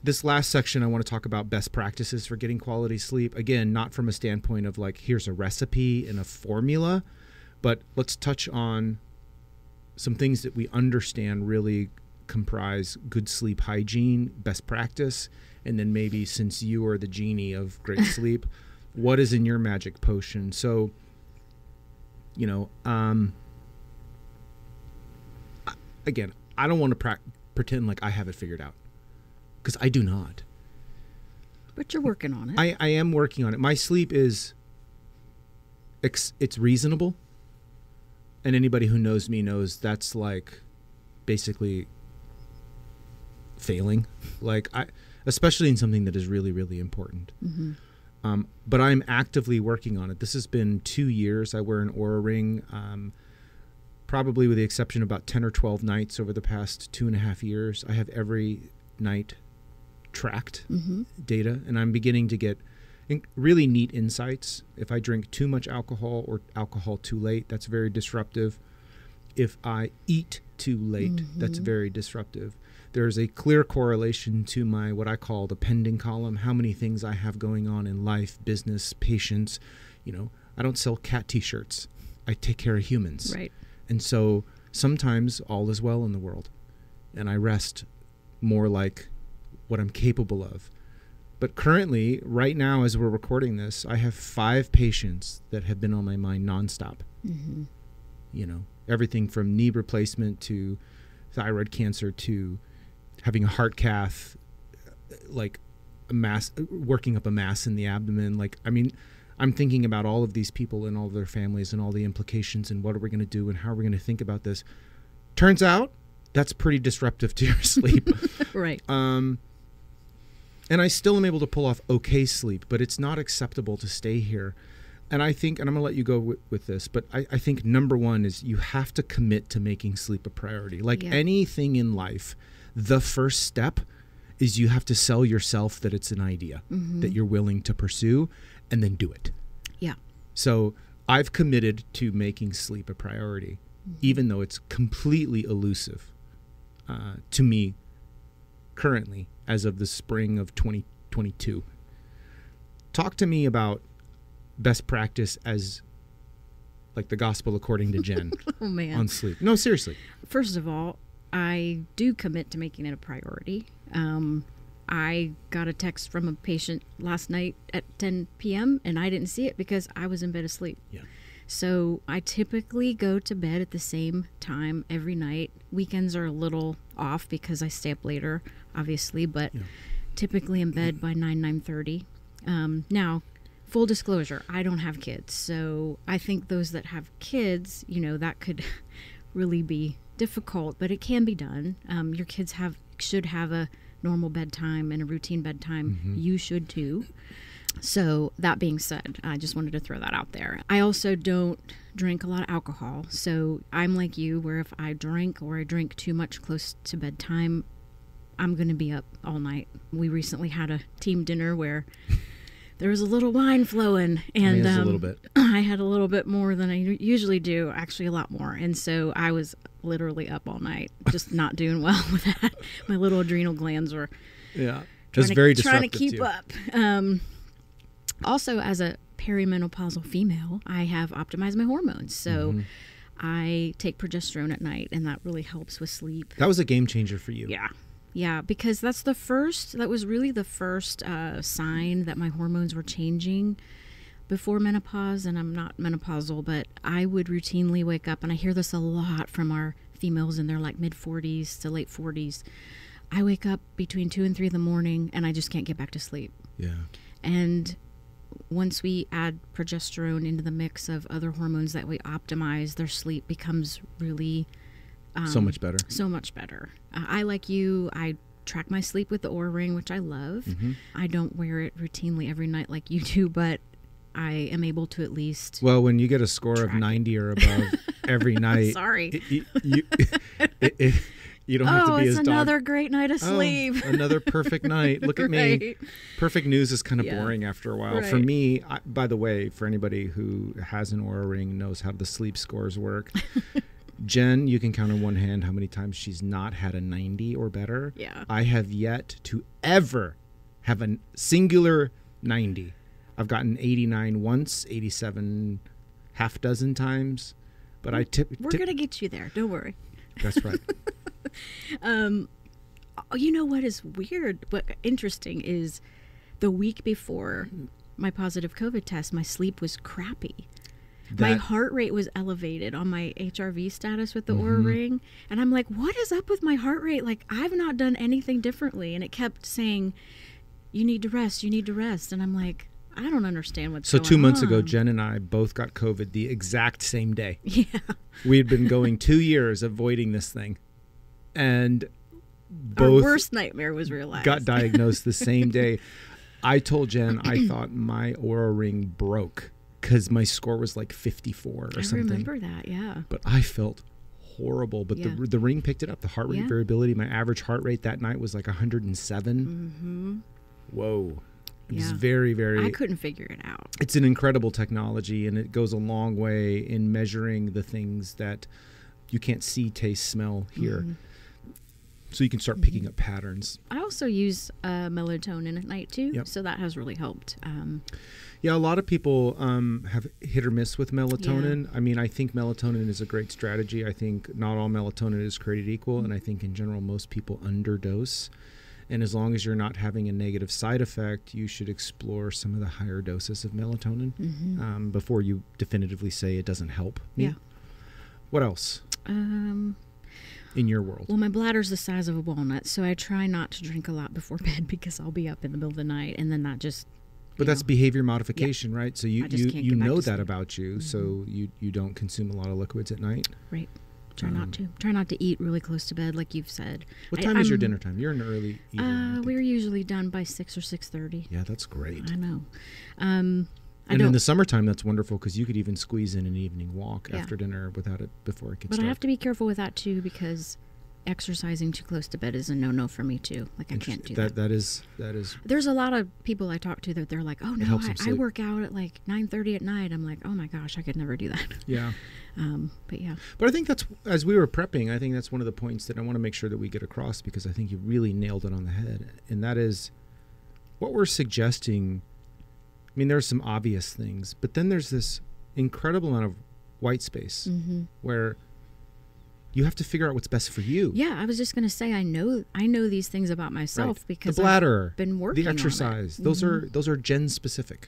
This last section, I want to talk about best practices for getting quality sleep. Again, not from a standpoint of like, here's a recipe and a formula, but let's touch on some things that we understand really comprise good sleep hygiene, best practice, and then maybe, since you are the genie of great sleep, what is in your magic potion? So, you know, again, I don't want to pretend like I have it figured out, because I do not. But you're working on it. I am working on it. My sleep is, it's reasonable. And anybody who knows me knows that's like basically failing. Like especially in something that is really, really important. Mm-hmm. But I'm actively working on it. This has been 2 years. I wear an Oura ring, probably with the exception of about 10 or 12 nights over the past 2.5 years. I have every night tracked data, and I'm beginning to get really neat insights. If I drink too much alcohol or alcohol too late, that's very disruptive. If I eat too late, that's very disruptive. There's a clear correlation to my, what I call the pending column, how many things I have going on in life, business, patients. You know, I don't sell cat t-shirts. I take care of humans. Right. And so sometimes all is well in the world, and I rest more like what I'm capable of. But currently, right now, as we're recording this, I have 5 patients that have been on my mind nonstop. Mm-hmm. You know, everything from knee replacement to thyroid cancer to having a heart cath, like a mass, working up a mass in the abdomen. Like, I mean, I'm thinking about all of these people and all of their families and all the implications and what are we going to do and how are we going to think about this. Turns out that's pretty disruptive to your sleep. Right. And I still am able to pull off okay sleep, but it's not acceptable to stay here. And I think, and I'm going to let you go with this, but I think number one is you have to commit to making sleep a priority. Like anything in life, the first step is you have to sell yourself that it's an idea that you're willing to pursue, and then do it. Yeah. So I've committed to making sleep a priority, even though it's completely elusive to me currently as of the spring of 2022. Talk to me about best practice as like the gospel according to Jen on sleep. No, seriously. First of all, I do commit to making it a priority. I got a text from a patient last night at 10 p.m. and I didn't see it because I was in bed asleep. Yeah. So I typically go to bed at the same time every night. Weekends are a little off because I stay up later, obviously, but typically in bed by 9:30. Now, full disclosure, I don't have kids. So I think those that have kids, you know, that could really be difficult, but it can be done. Your kids should have a normal bedtime and a routine bedtime. You should too. So that being said, I just wanted to throw that out there. I also don't drink a lot of alcohol. So I'm like you, where if I drink or I drink too much close to bedtime, I'm going to be up all night. We recently had a team dinner where there was a little wine flowing, and a little bit. I had a little bit more than I usually do, actually a lot more. And so I was literally up all night, just not doing well with that. My little adrenal glands were very trying to keep up. Also, as a perimenopausal female, I have optimized my hormones. So I take progesterone at night, and that really helps with sleep. That was a game changer for you. Yeah. Yeah, because that was really the first sign that my hormones were changing before menopause. And I'm not menopausal, but I would routinely wake up, and I hear this a lot from our females in their like mid-40s to late 40s. I wake up between 2 and 3 in the morning, and I just can't get back to sleep. Yeah. And once we add progesterone into the mix of other hormones that we optimize, their sleep becomes really so much better. So much better. I, like you, I track my sleep with the Oura ring, which I love. I don't wear it routinely every night like you do, but I am able to at least. Well, when you get a score of 90 or above every night. Sorry. You don't have to be as it's another great night of sleep. Another perfect night. Look at me. Perfect news is kind of boring after a while. For me, by the way, for anybody who has an Oura ring, knows how the sleep scores work. Jen, you can count on one hand how many times she's not had a 90 or better. Yeah. I have yet to ever have a singular 90. I've gotten 89 once, 87 half dozen times, but We're going to get you there. Don't worry. That's right. You know what is weird? What interesting is the week before my positive COVID test, my sleep was crappy. My heart rate was elevated on my HRV status with the Oura Ring. And I'm like, what is up with my heart rate? Like, I've not done anything differently. And it kept saying, you need to rest, you need to rest. And I'm like, I don't understand what's going on. So 2 months ago, Jen and I both got COVID the exact same day. Yeah. We had been going 2 years avoiding this thing. And Our both worst nightmare was realized. got diagnosed the same day. I told Jen I thought my Oura Ring broke because my score was like 54 or something. I remember that, yeah. But I felt horrible. But the ring picked it up. The heart rate variability, my average heart rate that night was like 107. Whoa. It was very, very... I couldn't figure it out. It's an incredible technology, and it goes a long way in measuring the things that you can't see, taste, smell, hear. So you can start picking up patterns. I also use melatonin at night too, so that has really helped. Yeah, a lot of people have hit or miss with melatonin. I mean, I think melatonin is a great strategy. I think not all melatonin is created equal, and I think in general most people underdose. And as long as you're not having a negative side effect, you should explore some of the higher doses of melatonin before you definitively say it doesn't help me. Yeah. What else? In your world? Well, my bladder's the size of a walnut, so I try not to drink a lot before bed because I'll be up in the middle of the night, and then that just... But that's behavior modification, right? So you know that sleep. About you, so you don't consume a lot of liquids at night? Right. Try not to. Try not to eat really close to bed, like you've said. What time is your dinner time? You're an early eater. We're usually done by 6 or 6:30. Yeah, that's great. I know. And in the summertime, that's wonderful because you could even squeeze in an evening walk after dinner without it before it gets dark. But I have to be careful with that too because exercising too close to bed is a no-no for me too. Like I can't do that. That is. There's a lot of people I talk to that they're like, oh no, I work out at like 9:30 at night. I'm like, oh my gosh, I could never do that. Yeah. But yeah. But I think that's, as we were prepping, I think that's one of the points that I want to make sure that we get across because I think you really nailed it on the head. And that is what we're suggesting. I mean, there's some obvious things, but then there's this incredible amount of white space where you have to figure out what's best for you. Yeah, I was just going to say I know these things about myself because the bladder, I've been working the exercise. On it. Those are Jen specific.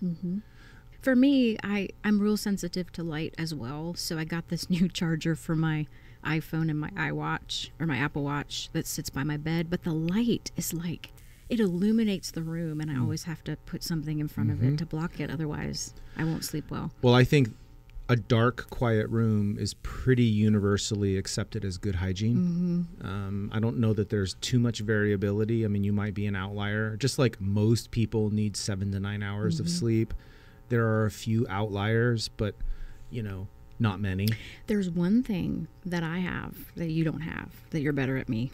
For me, I'm real sensitive to light as well, so I got this new charger for my iPhone and my iWatch or my Apple Watch that sits by my bed, but the light is like it illuminates the room, and I always have to put something in front of it to block it, otherwise I won't sleep well. Well, I think a dark, quiet room is pretty universally accepted as good hygiene. I don't know that there's too much variability. I mean, you might be an outlier. Just like most people need 7 to 9 hours of sleep, there are a few outliers, but, not many. There's one thing that I have that you don't have, that you're better at me.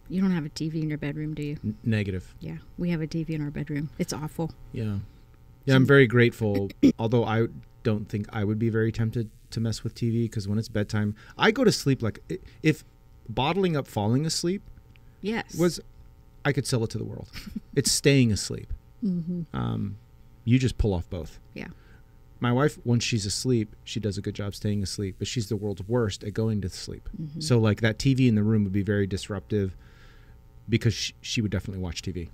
You don't have a TV in your bedroom, do you? Negative. Yeah, we have a TV in our bedroom. It's awful. Yeah, I'm very grateful, although I don't think I would be very tempted to mess with TV because when it's bedtime, I go to sleep like if bottling up falling asleep I could sell it to the world. It's staying asleep. You just pull off both. Yeah. My wife, once she's asleep, she does a good job staying asleep, but she's the world's worst at going to sleep. So like that TV in the room would be very disruptive because she would definitely watch TV.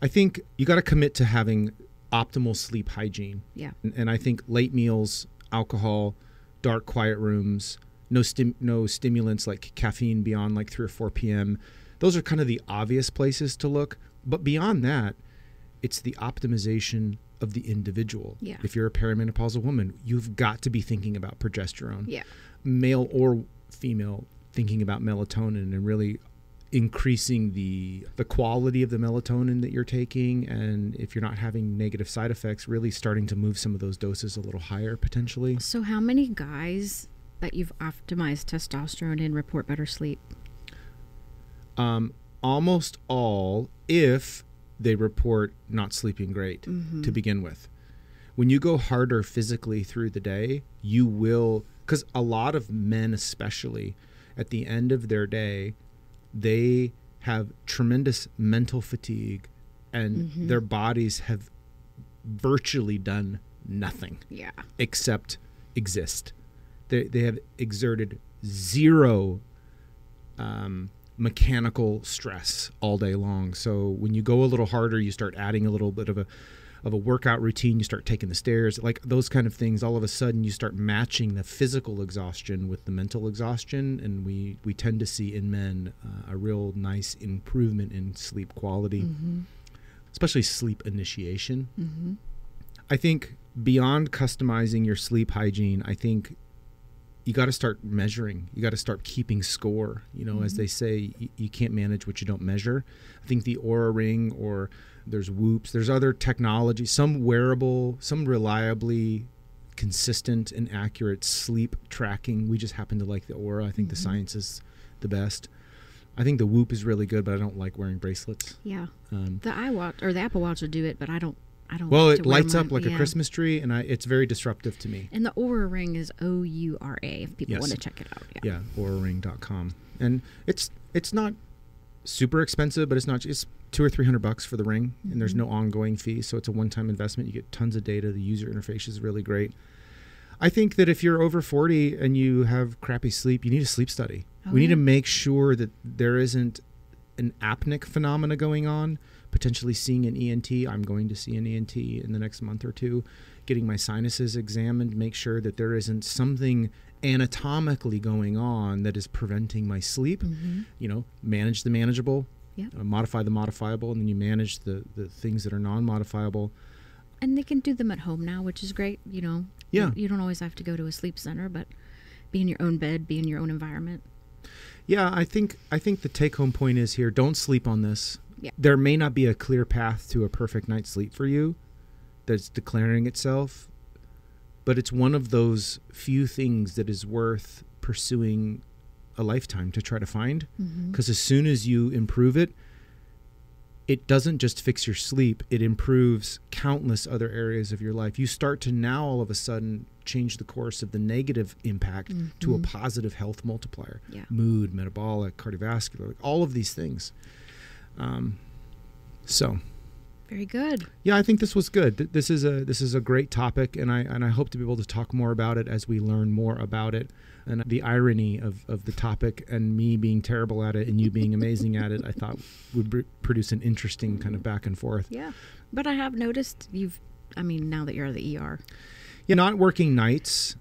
I think you got to commit to having optimal sleep hygiene. Yeah. And I think late meals, alcohol, dark, quiet rooms, no stimulants like caffeine beyond like 3 or 4 p.m. Those are kind of the obvious places to look. But beyond that, it's the optimization of the individual. Yeah. If you're a perimenopausal woman, you've got to be thinking about progesterone. Yeah. Male or female, thinking about melatonin and really increasing the quality of the melatonin that you're taking, and if you're not having negative side effects, really starting to move some of those doses a little higher potentially. So how many guys that you've optimized testosterone in report better sleep? Almost all, if they report not sleeping great to begin with. When you go harder physically through the day, you will Because a lot of men, especially at the end of their day, they have tremendous mental fatigue, and their bodies have virtually done nothing except exist. They have exerted zero mechanical stress all day long. So when you go a little harder, you start adding a little bit of a workout routine, you start taking the stairs, like those kind of things. All of a sudden you start matching the physical exhaustion with the mental exhaustion, and we tend to see in men a real nice improvement in sleep quality, especially sleep initiation. I think beyond customizing your sleep hygiene, I think you got to start measuring. You got to start keeping score. You know, as they say, you can't manage what you don't measure. I think the Oura Ring, or there's Whoops, there's other technology, some wearable, some reliably consistent and accurate sleep tracking. We just happen to like the Oura. I think the science is the best. I think the Whoop is really good, but I don't like wearing bracelets. Yeah. The iWatch or the Apple Watch will do it, but I don't. Well, like it to wear lights up mine. like a Christmas tree, and it's very disruptive to me. And the Oura Ring is Oura, if people want to check it out. Yeah, auraring.com. And it's not super expensive, but it's $200 or $300 for the ring, and there's no ongoing fee, so it's a one-time investment. You get tons of data. The user interface is really great. I think that if you're over 40 and you have crappy sleep, you need a sleep study. We need to make sure that there isn't an apneic phenomena going on, potentially seeing an ENT. I'm going to see an ENT in the next month or two, getting my sinuses examined, make sure that there isn't something anatomically going on that is preventing my sleep. You know, manage the manageable, modify the modifiable, and then you manage the things that are non-modifiable. And they can do them at home now, which is great. You know, you don't always have to go to a sleep center, but be in your own bed, be in your own environment. Yeah, I think the take-home point is here, don't sleep on this. Yeah. There may not be a clear path to a perfect night's sleep for you that's declaring itself, but it's one of those few things that is worth pursuing a lifetime to try to find. Because as soon as you improve it, it doesn't just fix your sleep, it improves countless other areas of your life. You start to now all of a sudden change the course of the negative impact to a positive health multiplier. Mood, metabolic, cardiovascular, all of these things. So very good. Yeah, I think this was good. This is a great topic, and I hope to be able to talk more about it as we learn more about it. And the irony of the topic and me being terrible at it and you being amazing at it, I thought would produce an interesting kind of back and forth. Yeah, but I have noticed now that you're at the ER. Yeah, not working nights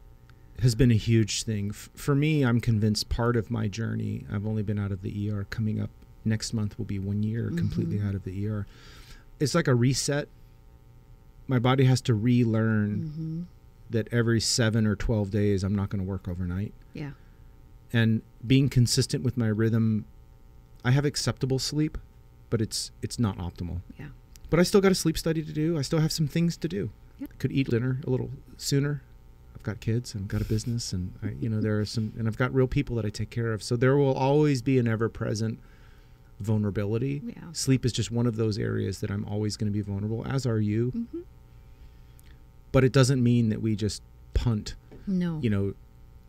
has been a huge thing. For me, I'm convinced part of my journey, I've only been out of the ER, coming up next month will be 1 year completely out of the ER. It's like a reset. My body has to relearn that every 7 or 12 days I'm not going to work overnight. Yeah. And being consistent with my rhythm, I have acceptable sleep, but it's not optimal. Yeah. But I still got a sleep study to do. I still have some things to do. Yep. Could eat dinner a little sooner. I've got kids and I've got a business, and there are and I've got real people that I take care of. So there will always be an ever-present vulnerability. Yeah. Sleep is just one of those areas that I'm always going to be vulnerable, as are you. But it doesn't mean that we just punt. No.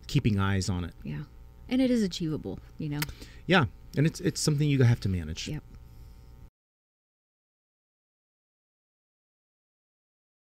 Keeping eyes on it. Yeah. And it is achievable, Yeah. And it's something you have to manage. Yep.